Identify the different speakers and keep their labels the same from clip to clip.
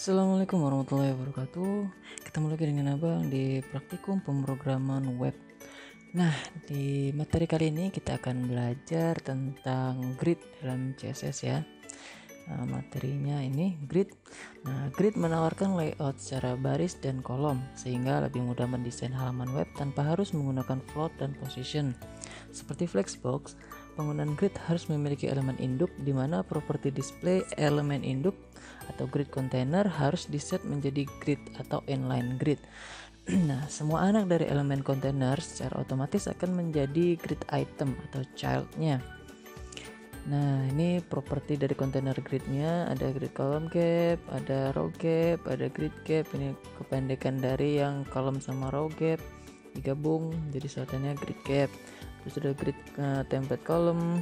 Speaker 1: Assalamualaikum warahmatullahi wabarakatuh. Ketemu lagi dengan Abang di praktikum pemrograman web. Nah, di materi kali ini kita akan belajar tentang grid dalam CSS ya. Materinya ini grid. Nah, grid menawarkan layout secara baris dan kolom sehingga lebih mudah mendesain halaman web tanpa harus menggunakan float dan position. Seperti Flexbox, penggunaan grid harus memiliki elemen induk di mana properti display elemen induk atau grid container harus diset menjadi grid atau inline grid. Nah, semua anak dari elemen container secara otomatis akan menjadi grid item atau childnya. Nah, ini properti dari container gridnya, ada grid column gap, ada row gap, ada grid gap. Ini kependekan dari yang column sama row gap digabung jadi suatannya grid gap. Terus ada grid template column,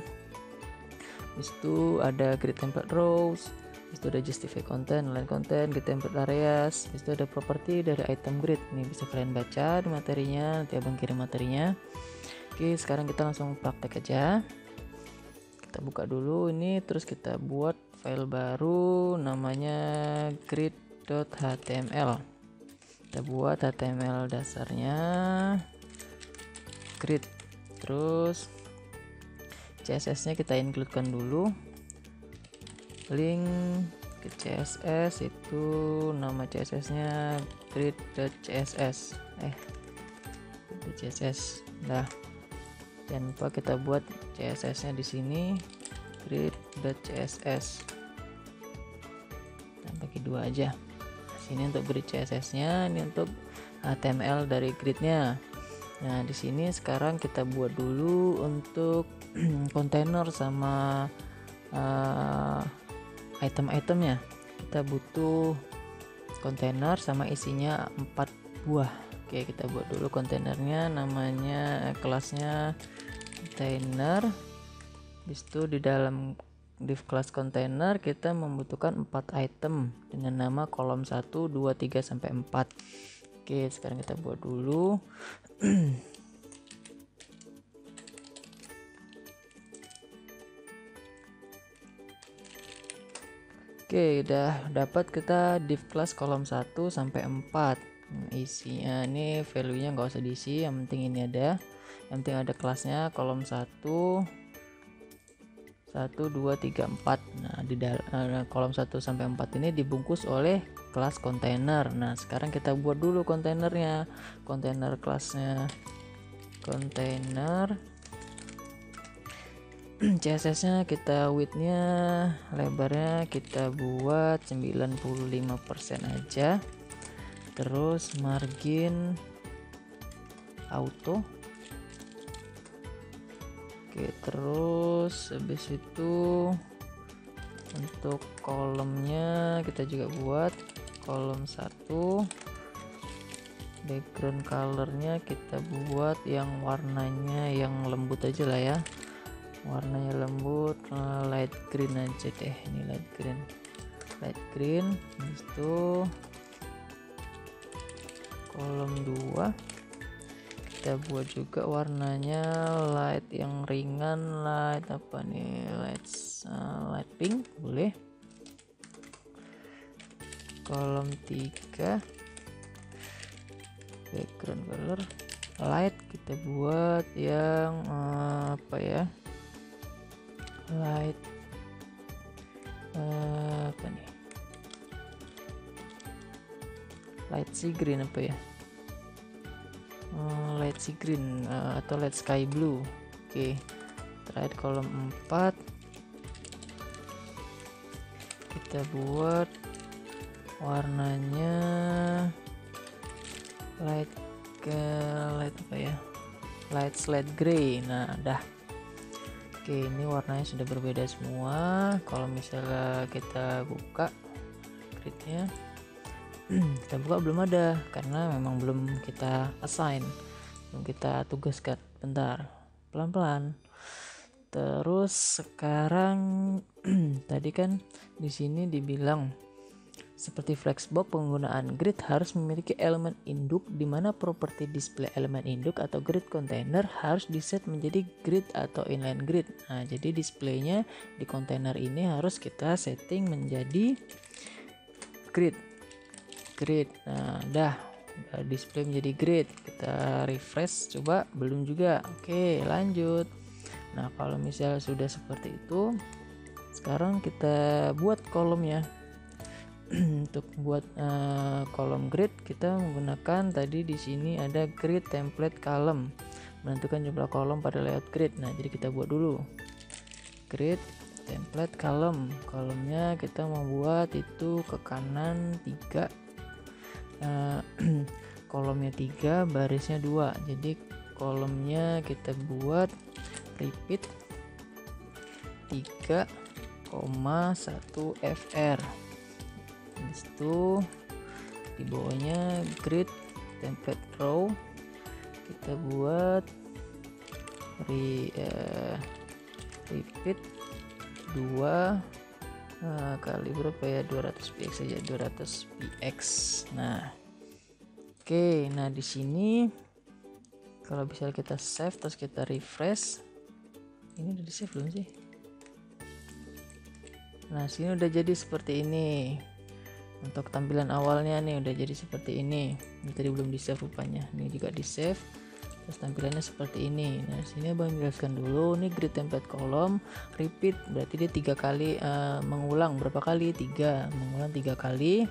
Speaker 1: habis itu ada grid template rows, habis itu ada justify content, line content, grid template areas, habis itu ada properti dari item grid. Ini bisa kalian baca di materinya, nanti abang kirim materinya. Oke, sekarang kita langsung praktek aja. Kita buka dulu ini, terus kita buat file baru namanya grid.html. Kita buat HTML dasarnya grid, terus CSS nya kita includekan dulu, link ke CSS itu nama CSS nya grid.css CSS. Nah, jangan lupa kita buat CSS nya di sini grid.css, kita bagi dua aja. Sini untuk grid CSS nya, ini untuk HTML dari gridnya. Nah, di sini sekarang kita buat dulu untuk kontainer sama item-itemnya. Kita butuh kontainer sama isinya 4 buah. Oke, kita buat dulu kontainernya, namanya kelasnya container. Habis itu di dalam div kelas container kita membutuhkan 4 item dengan nama kolom 1, 2, 3 sampai 4. Oke, sekarang kita buat dulu. Oke, udah dapat kita div kelas kolom 1 sampai 4. Isinya ini value-nya nggak usah diisi, yang penting ini ada. Yang penting ada kelasnya kolom 1 2, 3, 4. Nah, di kolom 1 sampai 4 ini dibungkus oleh kelas kontainer. Nah, sekarang kita buat dulu kontainernya. Kontainer kelasnya kontainer. CSS-nya kita width-nya, lebarnya kita buat 95% aja. Terus margin auto. Oke, terus habis itu untuk kolomnya kita juga buat kolom 1. Background colornya kita buat yang warnanya yang lembut aja lah ya, warnanya lembut, light green aja deh. Ini light green. Habis itu kolom 2 kita buat juga warnanya light yang ringan, light apa nih, light pink boleh. Kolom 3 background color light kita buat yang apa ya, light apa nih, light sea green apa ya, light sea green atau light sky blue. Oke, terakhir kolom 4 kita buat warnanya light apa ya, light slate gray. Nah, dah. Oke, ini warnanya sudah berbeda semua. Kalau misalnya kita buka gridnya, kita buka belum ada karena memang belum kita assign, belum kita tugaskan. Bentar, pelan-pelan. Terus sekarang tadi kan di sini dibilang seperti Flexbox, penggunaan grid harus memiliki elemen induk di mana properti display elemen induk atau grid container harus diset menjadi grid atau inline grid. Nah, jadi displaynya di container ini harus kita setting menjadi grid. grid. Nah udah display menjadi grid. Kita refresh, coba belum juga. Oke, lanjut. Nah kalau misalnya sudah seperti itu, sekarang kita buat kolomnya. Untuk buat kolom grid kita menggunakan tadi di sini ada grid template column, menentukan jumlah kolom pada layout grid. Nah jadi kita buat dulu grid template column. Kolomnya kita mau buat itu ke kanan 3, kolomnya 3, barisnya 2. Jadi kolomnya kita buat repeat 3,1 fr. Habis itu di bawahnya grid template row kita buat repeat 2 kali berapa ya, 200 px saja, 200 px. Nah oke, nah di sini kalau bisa kita save terus kita refresh. Ini udah di save belum sih? Nah sini udah jadi seperti ini. Untuk tampilan awalnya nih udah jadi seperti ini. Ini tadi belum di save rupanya. Ini juga di save. Terus tampilannya seperti ini. Nah sini abang jelaskan dulu. Ini grid template column repeat, berarti dia 3 kali mengulang. Berapa kali? 3, mengulang 3 kali.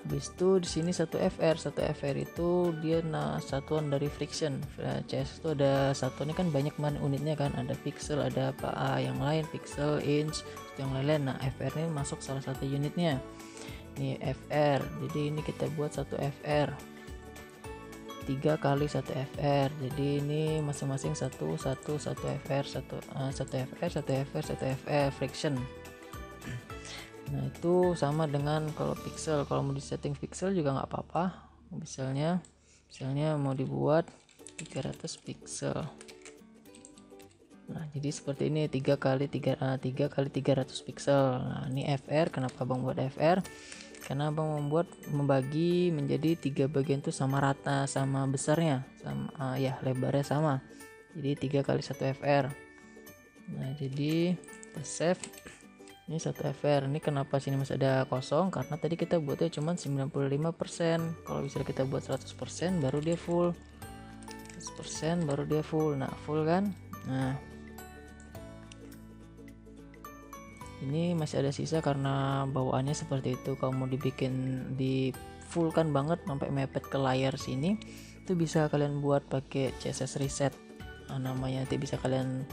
Speaker 1: Habis itu di sini 1 fr. 1 fr itu dia satuan dari friction. CS itu ada satuannya kan, banyak unitnya kan, ada pixel, ada apa yang lain, pixel, inch, yang lain-lain. Nah fr ini masuk salah satu unitnya. Ini fr. Jadi ini kita buat 1 fr. 3 kali 1 fr. Jadi ini masing-masing 1 fr, 1 fr, 1 fr friction. Nah itu sama dengan kalau pixel. Kalau mau di setting pixel juga nggak apa-apa. Misalnya mau dibuat 300 pixel. Nah jadi seperti ini, 3 kali 300 pixel. Nah ini fr. Kenapa abang buat fr? Karena abang membagi menjadi 3 bagian itu sama rata, sama besarnya, sama lebarnya sama. Jadi 3 kali 1 fr. Nah jadi kita save. Ini 1 fr. Ini kenapa sini masih ada kosong? Karena tadi kita buatnya cuma 95%. Kalau bisa kita buat 100% baru dia full. 100% baru dia full. Nah full kan. Nah ini masih ada sisa karena bawaannya seperti itu. Kalau mau dibikin di full kan banget sampai mepet ke layar sini, itu bisa kalian buat pakai CSS reset. Namanya nanti bisa kalian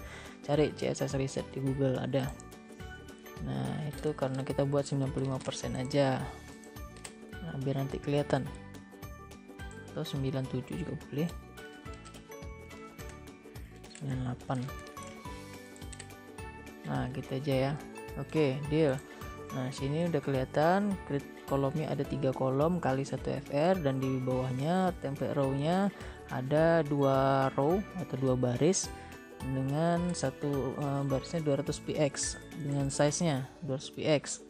Speaker 1: cari CSS reset di Google, ada. Nah itu karena kita buat 95% aja. Nah biar nanti kelihatan. Atau 97 juga boleh. 98. Nah gitu aja ya. Oke, deal. Nah sini udah kelihatan grid kolomnya ada 3 kolom kali 1 fr, dan di bawahnya template row-nya ada 2 row atau 2 baris dengan satu barisnya 200 px dengan size-nya 200 px.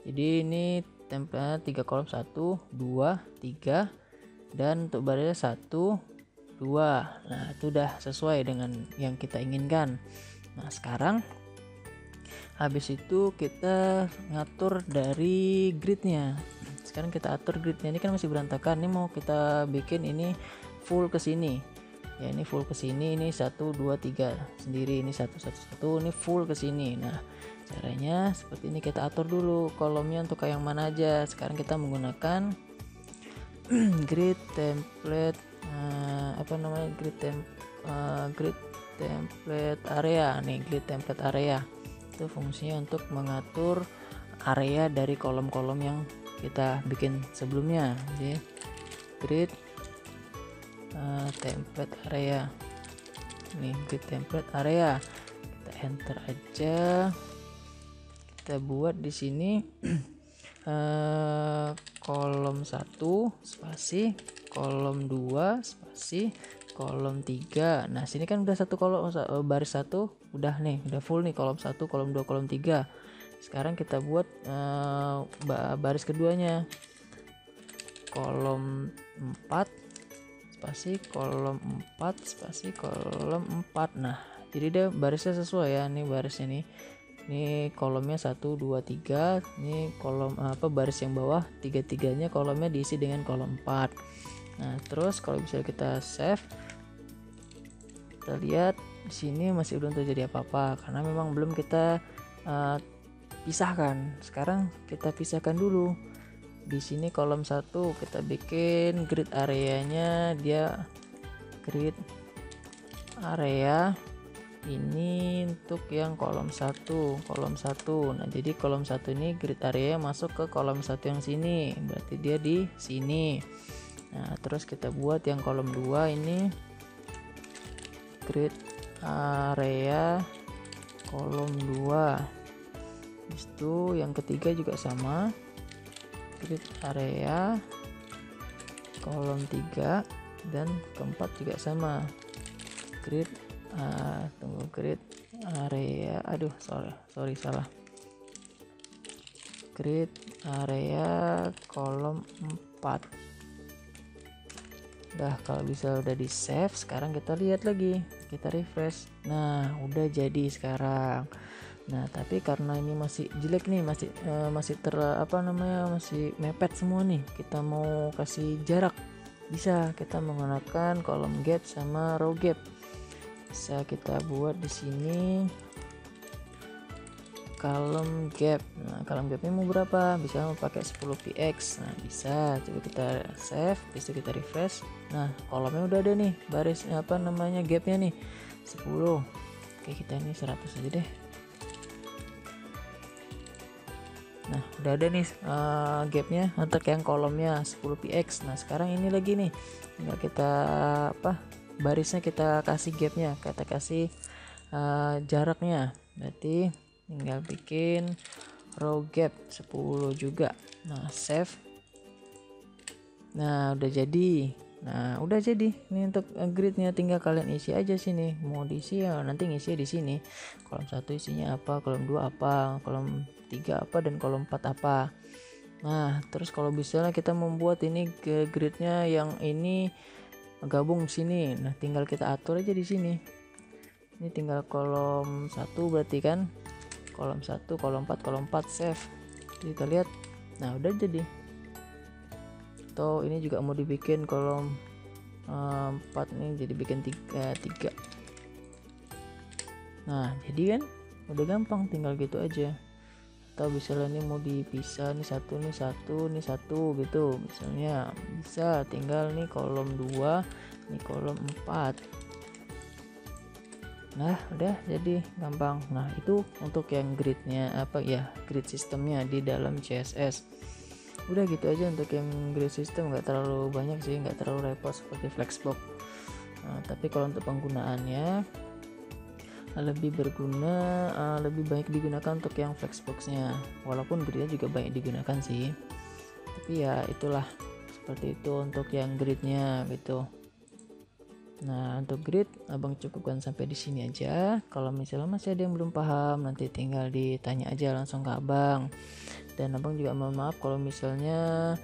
Speaker 1: Jadi ini template 3 kolom 1 2 3, dan untuk barisnya 1 2. Nah itu udah sesuai dengan yang kita inginkan. Nah sekarang habis itu kita ngatur dari gridnya. Sekarang kita atur gridnya. Ini kan masih berantakan. Ini mau kita bikin ini full ke sini. Ya ini full ke sini. Ini 1 2 3 sendiri. Ini 1 1 1. Ini full ke sini. Nah caranya seperti ini. Kita atur dulu kolomnya untuk yang mana aja. Sekarang kita menggunakan grid template grid template area. Nih grid template area itu fungsinya untuk mengatur area dari kolom-kolom yang kita bikin sebelumnya. Jadi grid template area, nih grid template area, kita enter aja. Kita buat di sini kolom 1 spasi, kolom 2 spasi, kolom 3. Nah sini kan udah satu kolom, baris 1 udah nih, udah full nih, kolom 1 kolom 2 kolom 3. Sekarang kita buat baris keduanya, kolom 4 spasi kolom 4 spasi kolom 4. Nah jadi dia barisnya sesuai ya, nih barisnya nih Ini kolomnya 1 2 3. Ini kolom baris yang bawah, tiga-tiganya kolomnya diisi dengan kolom 4. Nah, terus kalau bisa kita save, kita lihat di sini masih belum terjadi apa-apa karena memang belum kita pisahkan. Sekarang kita pisahkan dulu. Di sini kolom 1 kita bikin grid areanya, dia grid area ini untuk yang kolom 1. Nah, jadi kolom 1 ini grid area masuk ke kolom 1 yang sini, berarti dia di sini. Nah, terus kita buat yang kolom 2 ini grid area kolom 2. Habis itu yang ketiga juga sama, grid area kolom 3, dan keempat juga sama, grid grid area salah, grid area kolom 4. Kalau bisa udah di save, sekarang kita lihat lagi, kita refresh. Nah, udah jadi sekarang. Nah, tapi karena ini masih jelek nih, masih masih mepet semua nih, kita mau kasih jarak, bisa kita menggunakan kolom gap sama row gap. Bisa kita buat di sini kolom gap. Nah, kolom gapnya mau berapa? Bisa mau pakai 10 px. Nah, bisa. Coba kita save, bisa kita refresh. Nah, kolomnya udah ada nih, baris gapnya nih 10. Oke, kita ini 100 aja deh. Nah, udah ada nih gapnya untuk yang kolomnya 10 px. Nah, sekarang ini lagi nih, tinggal kita barisnya kita kasih gapnya, kita kasih jaraknya. Berarti tinggal bikin row gap 10 juga. Nah, save. Nah, udah jadi. Ini untuk gridnya, tinggal kalian isi aja sini. Mau diisi ya nanti ngisi di sini. Kolom 1 isinya apa, kolom 2 apa, kolom 3 apa, dan kolom 4 apa. Nah, terus kalau misalnya kita membuat ini ke gridnya yang ini gabung sini, nah tinggal kita atur aja di sini. Ini tinggal kolom 1 berarti kan, kolom 1, kolom 4, save. Jadi kita lihat, nah udah jadi. Atau ini juga mau dibikin kolom 4 nih, jadi bikin 3. Nah, jadi kan udah gampang, tinggal gitu aja. Atau misalnya ini mau dipisah, nih satu gitu, misalnya bisa tinggal nih kolom 2, nih kolom 4. Nah, udah jadi gampang. Nah, itu untuk yang gridnya grid sistemnya di dalam CSS. Udah gitu aja untuk yang grid system, nggak terlalu banyak sih, nggak terlalu repot seperti Flexbox. Nah, tapi kalau untuk penggunaannya lebih baik digunakan untuk yang Flexbox-nya, walaupun gridnya juga banyak digunakan sih, tapi ya itulah, seperti itu untuk yang gridnya gitu. Nah, untuk grid abang cukupkan sampai di sini aja. Kalau misalnya masih ada yang belum paham, nanti tinggal ditanya aja langsung ke abang. Dan abang juga mohon maaf kalau misalnya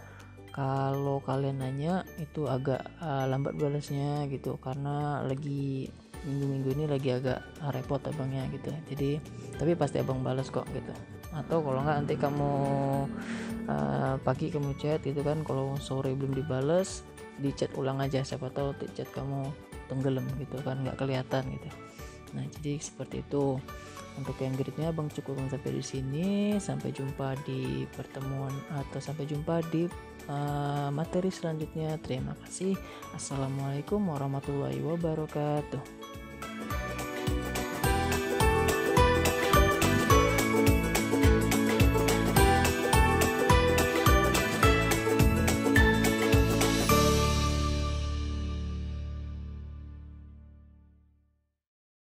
Speaker 1: kalau kalian nanya itu agak lambat balasnya gitu, karena lagi minggu-minggu ini lagi agak repot abangnya gitu. Jadi tapi pasti abang balas kok gitu. Atau kalau nggak nanti kamu pagi kamu chat gitu kan, kalau sore belum dibales, di chat ulang aja, siapa tahu chat kamu tenggelam gitu kan, nggak kelihatan gitu. Nah, jadi seperti itu. Untuk yang gridnya abang cukup sampai di sini. Sampai jumpa di pertemuan atau sampai jumpa di materi selanjutnya. Terima kasih. Assalamualaikum warahmatullahi wabarakatuh.